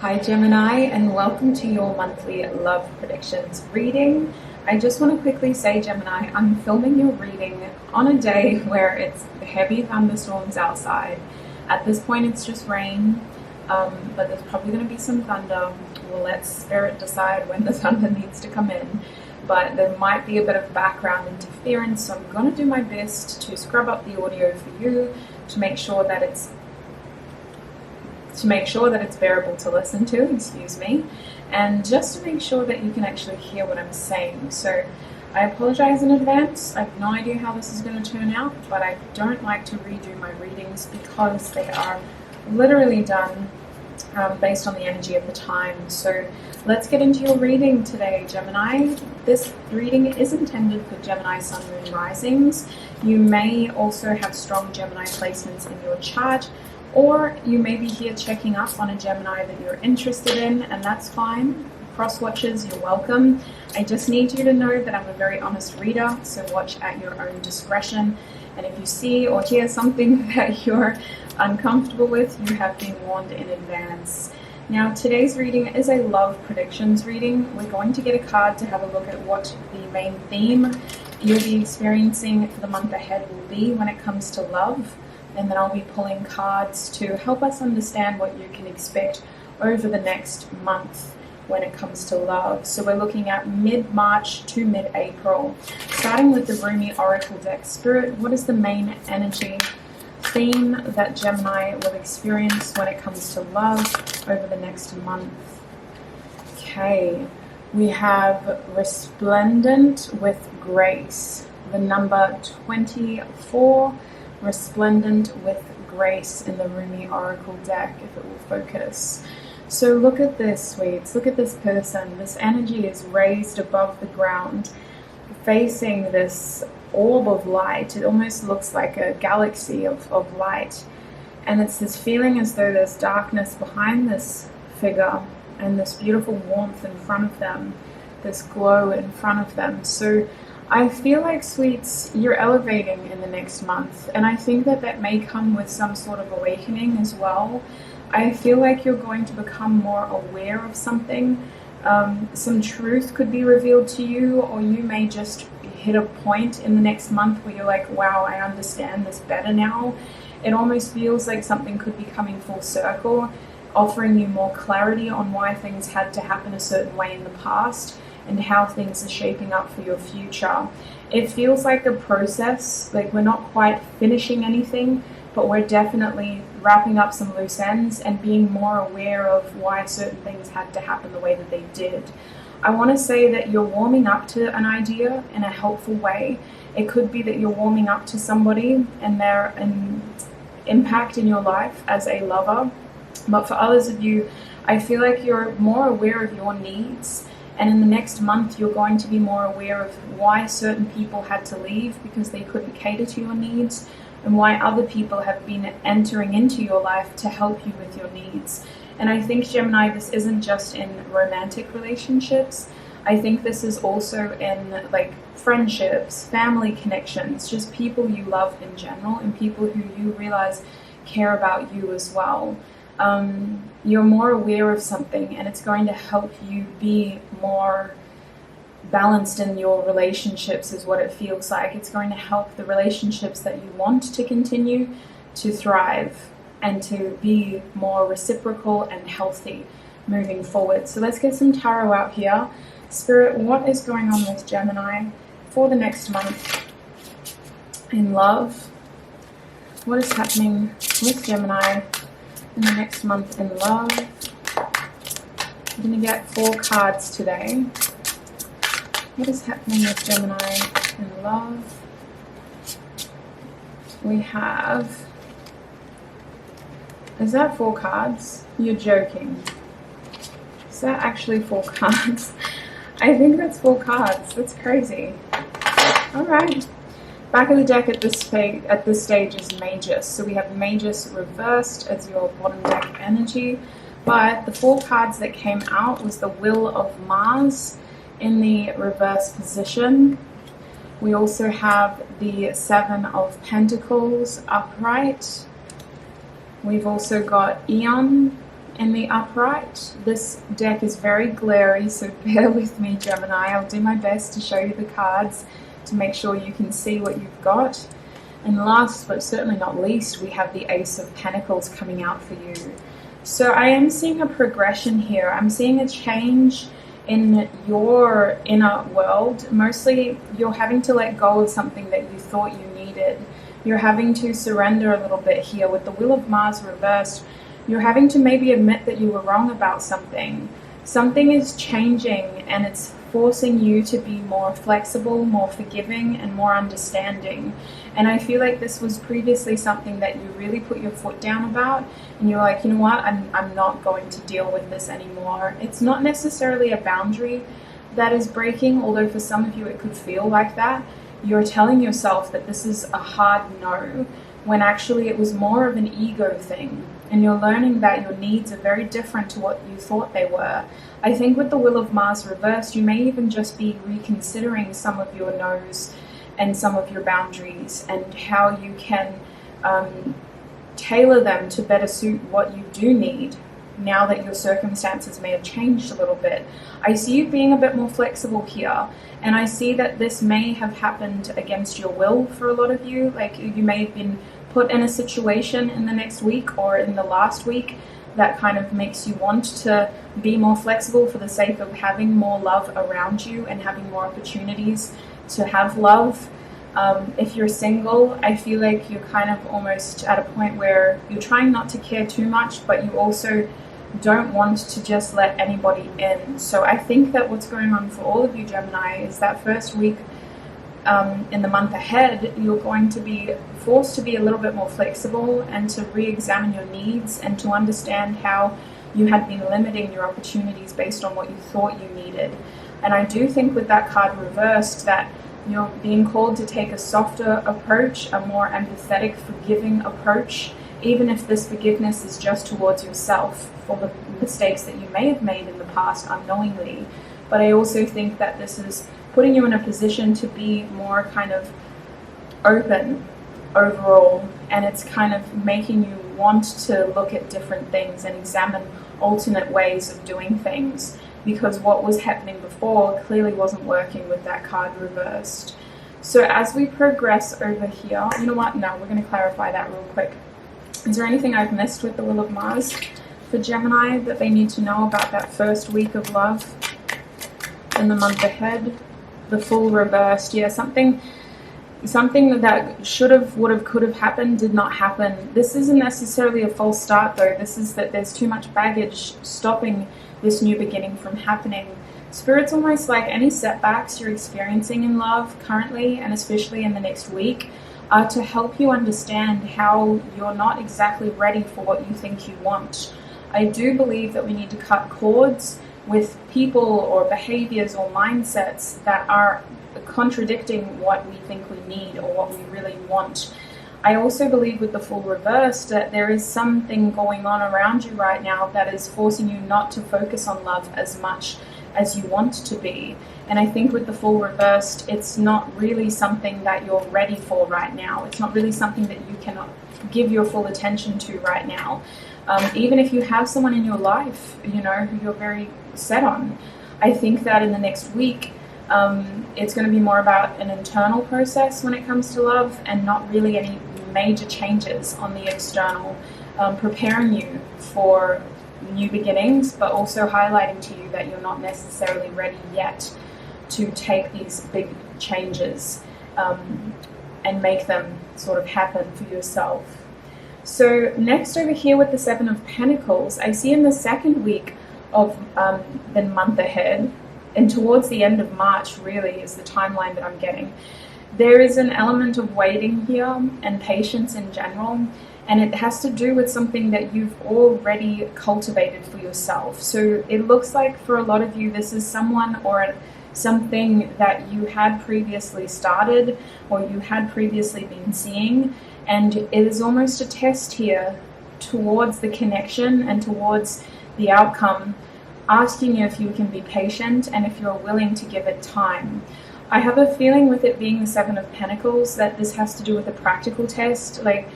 Hi Gemini, and welcome to your monthly love predictions reading. I just want to quickly say, Gemini, I'm filming your reading on a day where it's heavy thunderstorms outside. At this point it's just rain, but there's probably going to be some thunder. We'll let spirit decide when the thunder needs to come in, but there might be a bit of background interference, so I'm going to do my best to scrub up the audio for you to make sure that it's bearable to listen to, excuse me, and just to make sure that you can actually hear what I'm saying. So I apologize in advance. I have no idea how this is going to turn out, but I don't like to redo my readings because they are literally done based on the energy of the time. So let's get into your reading today, Gemini. This reading is intended for Gemini Sun, Moon, Risings. You may also have strong Gemini placements in your chart, or you may be here checking up on a Gemini that you're interested in, and that's fine. Cross watchers, you're welcome. I just need you to know that I'm a very honest reader, so watch at your own discretion. And if you see or hear something that you're uncomfortable with, you have been warned in advance. Now, today's reading is a love predictions reading. We're going to get a card to have a look at what the main theme you'll be experiencing for the month ahead will be when it comes to love. And then I'll be pulling cards to help us understand what you can expect over the next month when it comes to love. So we're looking at mid-March to mid-April. Starting with the Rumi Oracle deck. Spirit, what is the main energy theme that Gemini will experience when it comes to love over the next month? Okay, we have Resplendent with Grace. The number 24. Resplendent with Grace in the Rumi Oracle deck, if it will focus. So look at this, sweets. Look at this person. This energy is raised above the ground, facing this orb of light. It almost looks like a galaxy of light. And it's this feeling as though there's darkness behind this figure and this beautiful warmth in front of them, this glow in front of them. So I feel like, sweets, you're elevating in the next month, and I think that that may come with some sort of awakening as well. I feel like you're going to become more aware of something. Some truth could be revealed to you, or you may just hit a point in the next month where you're like, wow, I understand this better now. It almost feels like something could be coming full circle, offering you more clarity on why things had to happen a certain way in the past and how things are shaping up for your future. It feels like a process, like we're not quite finishing anything, but we're definitely wrapping up some loose ends and being more aware of why certain things had to happen the way that they did. I want to say that you're warming up to an idea in a helpful way. It could be that you're warming up to somebody and their impact in your life as a lover, but for others of you, I feel like you're more aware of your needs. And in the next month, you're going to be more aware of why certain people had to leave because they couldn't cater to your needs, and why other people have been entering into your life to help you with your needs. And I think, Gemini, this isn't just in romantic relationships. I think this is also in like friendships, family connections, just people you love in general, and people who you realize care about you as well. You're more aware of something, and it's going to help you be more balanced in your relationships is what it feels like. It's going to help the relationships that you want to continue to thrive and to be more reciprocal and healthy moving forward. So let's get some tarot out here. Spirit, what is going on with Gemini for the next month in love? What is happening with Gemini in the next month in love? I'm going to get 4 cards today. What is happening with Gemini in love? We have... Is that 4 cards? You're joking. Is that actually 4 cards? I think that's 4 cards. That's crazy. Alright. Back of the deck at this stage is Magus. So we have Magus reversed as your bottom deck energy. But the 4 cards that came out was the Wheel of Mars in the reverse position. We also have the 7 of Pentacles upright. We've also got Eon in the upright. This deck is very glary, so bear with me, Gemini. I'll do my best to show you the cards to make sure you can see what you've got. And last but certainly not least, we have the Ace of Pentacles coming out for you. So I am seeing a progression here. I'm seeing a change in your inner world. Mostly you're having to let go of something that you thought you needed. You're having to surrender a little bit here. With the Wheel of Mars reversed, you're having to maybe admit that you were wrong about something. Something is changing, and it's forcing you to be more flexible, more forgiving, and more understanding. And I feel like this was previously something that you really put your foot down about, and you're like, you know what, I'm not going to deal with this anymore. It's not necessarily a boundary that is breaking, although for some of you it could feel like that. You're telling yourself that this is a hard no, when actually it was more of an ego thing. And you're learning that your needs are very different to what you thought they were. I think with the Wheel of Mars reversed, you may even just be reconsidering some of your no's and some of your boundaries, and how you can tailor them to better suit what you do need now that your circumstances may have changed a little bit. I see you being a bit more flexible here, and I see that this may have happened against your will for a lot of you. Like, you may have been put in a situation in the next week or in the last week that kind of makes you want to be more flexible for the sake of having more love around you and having more opportunities to have love. If you're single, I feel like you're kind of almost at a point where you're trying not to care too much, but you also don't want to just let anybody in. So I think that what's going on for all of you, Gemini, is that first week in the month ahead, you're going to be forced to be a little bit more flexible and to re-examine your needs and to understand how you had been limiting your opportunities based on what you thought you needed. And I do think with that card reversed that you're being called to take a softer approach, a more empathetic, forgiving approach, even if this forgiveness is just towards yourself for the mistakes that you may have made in the past unknowingly. But I also think that this is putting you in a position to be more kind of open overall, and it's kind of making you want to look at different things and examine alternate ways of doing things, because what was happening before clearly wasn't working with that card reversed. So as we progress over here, you know what, no, we're going to clarify that real quick. Is there anything I've missed with the Wheel of Mars for Gemini that they need to know about that first week of love in the month ahead? The Fool reversed, yeah, something that should have, would have, could have happened did not happen. This isn't necessarily a false start though. This is that there's too much baggage stopping this new beginning from happening. Spirit's almost like any setbacks you're experiencing in love currently, and especially in the next week, are to help you understand how you're not exactly ready for what you think you want. I do believe that we need to cut cords with people or behaviors or mindsets that are contradicting what we think we need or what we really want. I also believe with the Fool reversed that there is something going on around you right now that is forcing you not to focus on love as much as you want to be. And I think with the Fool reversed, it's not really something that you're ready for right now. It's not really something that you cannot give your full attention to right now. Even if you have someone in your life, you know, who you're very set on, I think that in the next week, it's going to be more about an internal process when it comes to love, and not really any major changes on the external, preparing you for new beginnings, but also highlighting to you that you're not necessarily ready yet to take these big changes and make them sort of happen for yourself. So next over here with the Seven of Pentacles, I see in the second week of the month ahead, and towards the end of March really is the timeline that I'm getting, there is an element of waiting here and patience in general, and it has to do with something that you've already cultivated for yourself. So it looks like for a lot of you, this is someone or something that you had previously started or you had previously been seeing, and it is almost a test here towards the connection and towards the outcome, asking you if you can be patient and if you're willing to give it time. I have a feeling with it being the Seven of Pentacles that this has to do with a practical test. Like,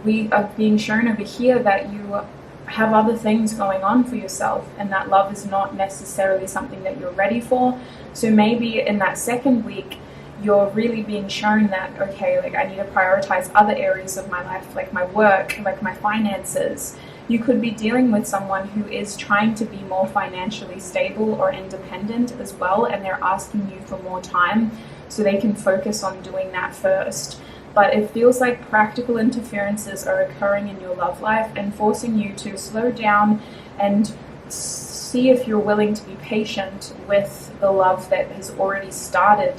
we are being shown over here that you have other things going on for yourself, and that love is not necessarily something that you're ready for. So maybe in that second week, you're really being shown that, okay, like I need to prioritize other areas of my life, like my work, like my finances. You could be dealing with someone who is trying to be more financially stable or independent as well, and they're asking you for more time so they can focus on doing that first. But it feels like practical interferences are occurring in your love life and forcing you to slow down and see if you're willing to be patient with the love that has already started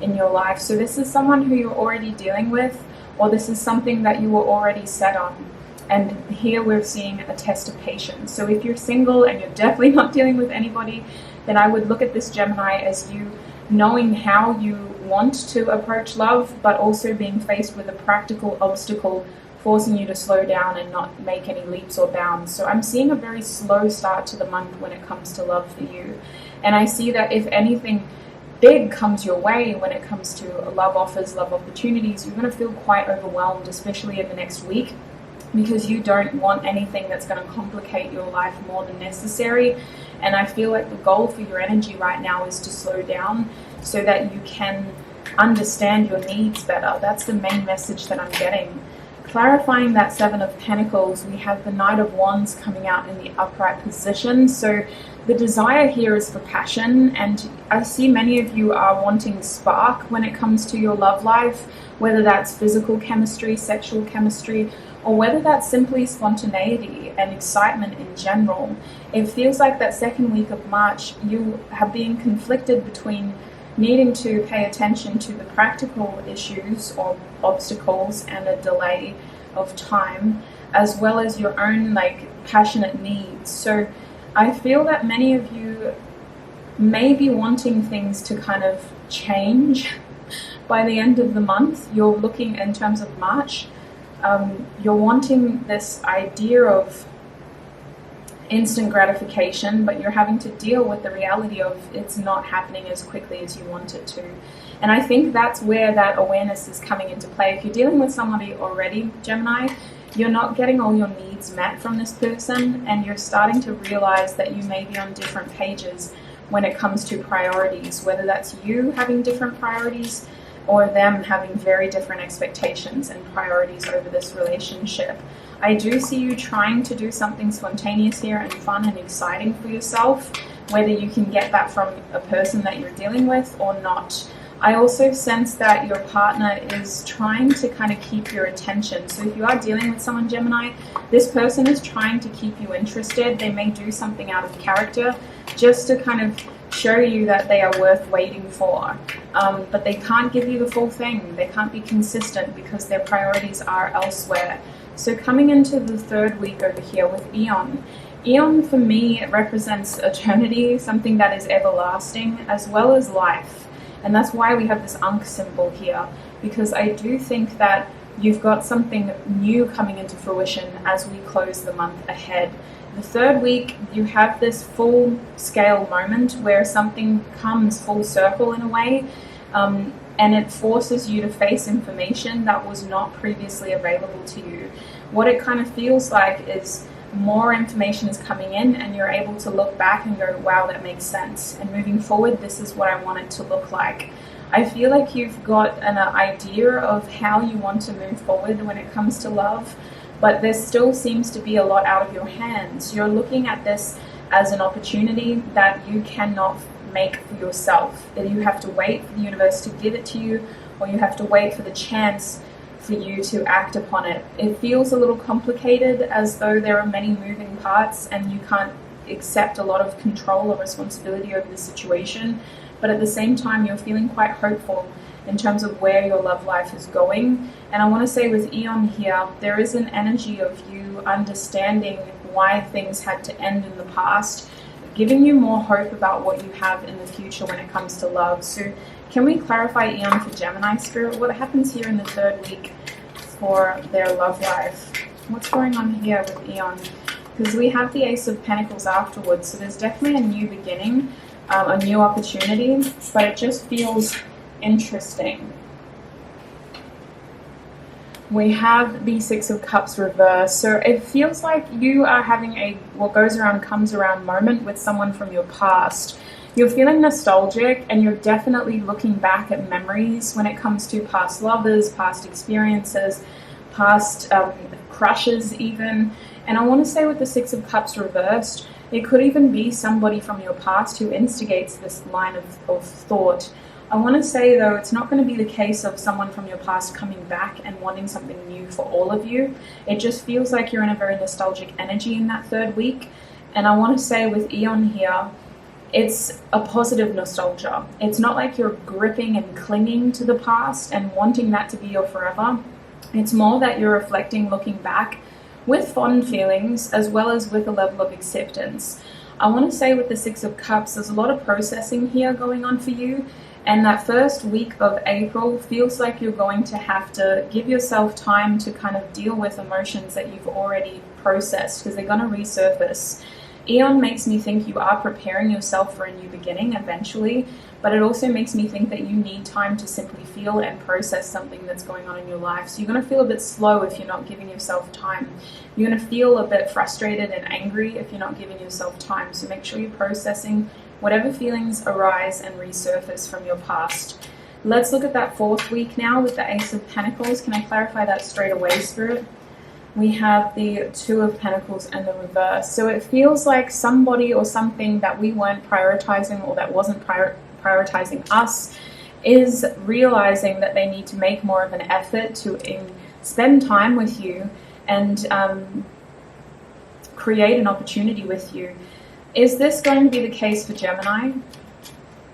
in your life. So this is someone who you're already dealing with, or this is something that you were already set on. And here we're seeing a test of patience. So if you're single and you're definitely not dealing with anybody, then I would look at this Gemini as you knowing how you want to approach love, but also being faced with a practical obstacle forcing you to slow down and not make any leaps or bounds. So I'm seeing a very slow start to the month when it comes to love for you. And I see that if anything big comes your way when it comes to love offers, love opportunities, you're going to feel quite overwhelmed, especially in the next week, because you don't want anything that's going to complicate your life more than necessary. And I feel like the goal for your energy right now is to slow down so that you can understand your needs better. That's the main message that I'm getting. Clarifying that Seven of Pentacles, we have the Knight of Wands coming out in the upright position. So the desire here is for passion, and I see many of you are wanting spark when it comes to your love life, whether that's physical chemistry, sexual chemistry, or whether that's simply spontaneity and excitement in general. It feels like that second week of March, you have been conflicted between needing to pay attention to the practical issues or obstacles and a delay of time, as well as your own passionate needs. So I feel that many of you may be wanting things to kind of change by the end of the month. You're looking in terms of March, you're wanting this idea of instant gratification, but you're having to deal with the reality of it's not happening as quickly as you want it to. And I think that's where that awareness is coming into play. If you're dealing with somebody already, Gemini, you're not getting all your needs met from this person, and you're starting to realize that you may be on different pages when it comes to priorities, whether that's you having different priorities or them having very different expectations and priorities over this relationship. I do see you trying to do something spontaneous here and fun and exciting for yourself, whether you can get that from a person that you're dealing with or not. I also sense that your partner is trying to kind of keep your attention. So if you are dealing with someone, Gemini, this person is trying to keep you interested. They may do something out of character just to kind of show you that they are worth waiting for. But they can't give you the full thing. They can't be consistent because their priorities are elsewhere. So coming into the third week over here with Eon. Eon for me represents eternity, something that is everlasting, as well as life. And that's why we have this Ankh symbol here, because I do think that you've got something new coming into fruition as we close the month ahead. The third week, you have this full scale moment where something comes full circle in a way, and it forces you to face information that was not previously available to you. What it kind of feels like is more information is coming in and you're able to look back and go, wow, that makes sense. And moving forward, this is what I want it to look like. I feel like you've got an idea of how you want to move forward when it comes to love, but there still seems to be a lot out of your hands. You're looking at this as an opportunity that you cannot make for yourself. That you have to wait for the universe to give it to you, or you have to wait for the chance for you to act upon it. It feels a little complicated, as though there are many moving parts and you can't accept a lot of control or responsibility over the situation. But at the same time, you're feeling quite hopeful in terms of where your love life is going. And I want to say with Eon here, there is an energy of you understanding why things had to end in the past, giving you more hope about what you have in the future when it comes to love. So can we clarify, Eon, for Gemini Spirit, what happens here in the third week for their love life? What's going on here with Eon? Because we have the Ace of Pentacles afterwards, so there's definitely a new beginning, a new opportunity, but it just feels interesting. We have the Six of Cups reversed. So it feels like you are having a what goes around comes around moment with someone from your past. You're feeling nostalgic, and you're definitely looking back at memories when it comes to past lovers, past experiences, past crushes even. And I want to say with the Six of Cups reversed, it could even be somebody from your past who instigates this line of thought. I want to say, though, it's not going to be the case of someone from your past coming back and wanting something new for all of you. It just feels like you're in a very nostalgic energy in that third week. And I want to say with Eon here, it's a positive nostalgia. It's not like you're gripping and clinging to the past and wanting that to be your forever. It's more that you're reflecting, looking back with fond feelings, as well as with a level of acceptance. I want to say with the Six of Cups, there's a lot of processing here going on for you. And that first week of April feels like you're going to have to give yourself time to kind of deal with emotions that you've already processed, because they're going to resurface. Eon makes me think you are preparing yourself for a new beginning eventually, but it also makes me think that you need time to simply feel and process something that's going on in your life. So you're going to feel a bit slow if you're not giving yourself time. You're going to feel a bit frustrated and angry if you're not giving yourself time. So make sure you're processing whatever feelings arise and resurface from your past. Let's look at that fourth week now with the Ace of Pentacles. Can I clarify that straight away, Spirit? We have the Two of Pentacles and the reverse. So it feels like somebody or something that we weren't prioritizing, or that wasn't prioritizing us, is realizing that they need to make more of an effort to spend time with you and create an opportunity with you. Is this going to be the case for Gemini?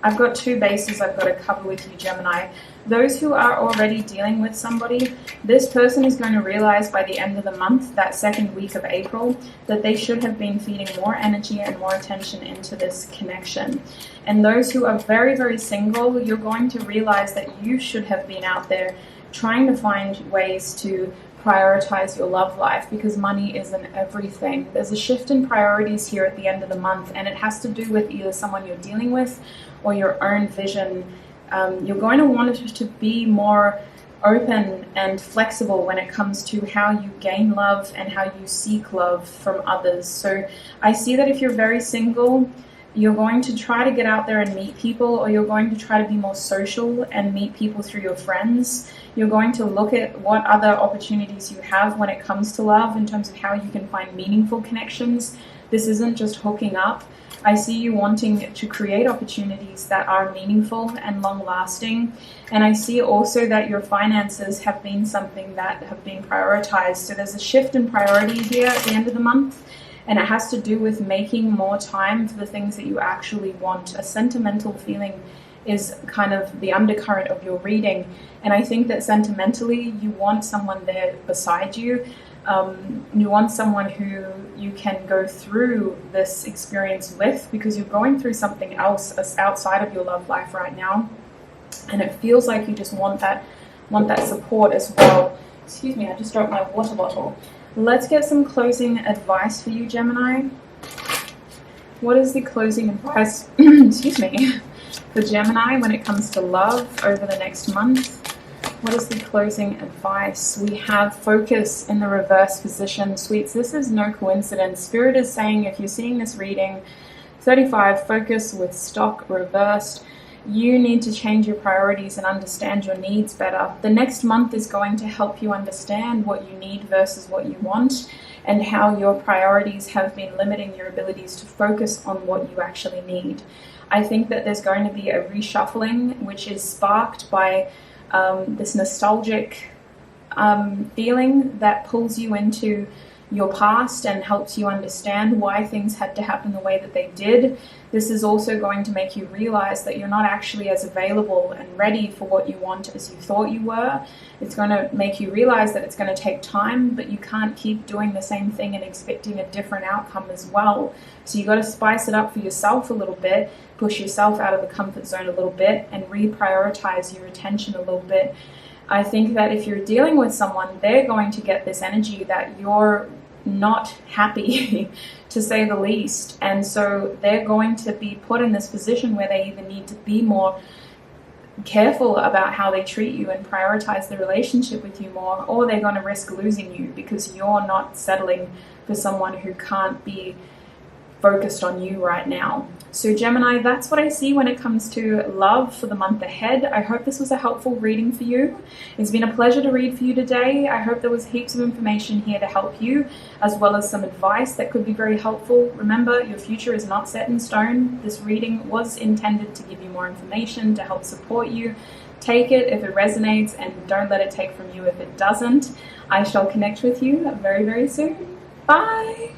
I've got two bases I've got to cover with you, Gemini. Those who are already dealing with somebody, this person is going to realize by the end of the month, that second week of April, that they should have been feeding more energy and more attention into this connection. And those who are very, very single, you're going to realize that you should have been out there trying to find ways to prioritize your love life, because money isn't everything. There's a shift in priorities here at the end of the month, and it has to do with either someone you're dealing with or your own vision. You're going to want it to be more open and flexible when it comes to how you gain love and how you seek love from others. So I see that if you're very single, you're going to try to get out there and meet people, or you're going to try to be more social and meet people through your friends. You're going to look at what other opportunities you have when it comes to love, in terms of how you can find meaningful connections. This isn't just hooking up. I see you wanting to create opportunities that are meaningful and long-lasting. And I see also that your finances have been something that have been prioritized. So there's a shift in priority here at the end of the month. And it has to do with making more time for the things that you actually want. A sentimental feeling is kind of the undercurrent of your reading. And I think that sentimentally, you want someone there beside you. You want someone who you can go through this experience with, because you're going through something else outside of your love life right now. And it feels like you just want that support as well. Excuse me, I just dropped my water bottle. Let's get some closing advice for you, Gemini. What is the closing advice, excuse me, for Gemini when it comes to love over the next month? What is the closing advice? We have focus in the reverse position. Sweets, this is no coincidence. Spirit is saying, if you're seeing this reading, 35, focus with stock reversed. You need to change your priorities and understand your needs better. The next month is going to help you understand what you need versus what you want, and how your priorities have been limiting your abilities to focus on what you actually need. I think that there's going to be a reshuffling, which is sparked by this nostalgic feeling that pulls you into your past and helps you understand why things had to happen the way that they did. This is also going to make you realize that you're not actually as available and ready for what you want as you thought you were. It's going to make you realize that it's going to take time, but you can't keep doing the same thing and expecting a different outcome as well. So you got to spice it up for yourself a little bit, push yourself out of the comfort zone a little bit, and reprioritize your attention a little bit. I think that if you're dealing with someone, they're going to get this energy that you're not happy, to say the least. And so they're going to be put in this position where they either need to be more careful about how they treat you and prioritize the relationship with you more, or they're going to risk losing you because you're not settling for someone who can't be focused on you right now. So Gemini, that's what I see when it comes to love for the month ahead. I hope this was a helpful reading for you. It's been a pleasure to read for you today. I hope there was heaps of information here to help you, as well as some advice that could be very helpful. Remember, your future is not set in stone. This reading was intended to give you more information, to help support you. Take it if it resonates, and don't let it take from you if it doesn't. I shall connect with you very, very soon. Bye!